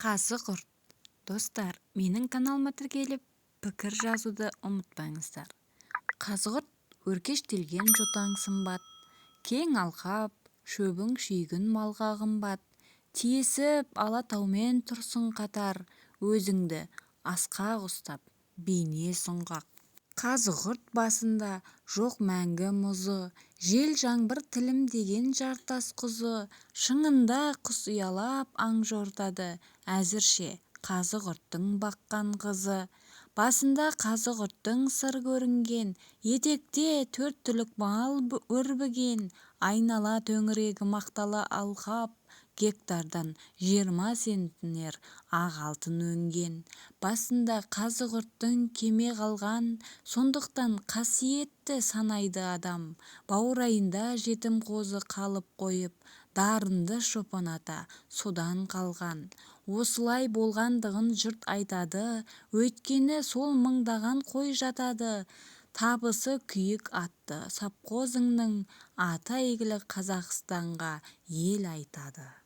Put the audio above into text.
Қазы-құрт. Достар, менің каналыма тіркеліп, пікір жазуды ұмытпаңыздар. Қазы-құрт өркештелген жотаң сымбат, кең алқап, шөбің шүйгін малға қымбат, тиесіп алатаумен тұрсын қатар, өзіңді асқақ ұстап, бейне сұңғақ. Қазы-құрт басында жоқ мәңгі мұзы, жел жаңбыр тілім деген жартас құзы, шыңында құс ұялап аң жортады, әзірше қазы-құрттың баққан қызы. Басында қазы-құрттың сыр көрінген, етекте 4 түлік мал өрбіген, айнала төңірегі мақталы алқап, гектардан 20 центнер ақ алтын өнген. Басында қазы-құрттың кеме қалған, сондықтан қасиетті санайды адам. Баурайында жетім қозы қалып қойып, дарынды шопан ата содан қалған. Осылай болғандығын жұрт айтады, өйткені сол мыңдаған қой жатады. Табысы күйік атты сапқозыңның аты әйгілі Қазақстанға ел айтады.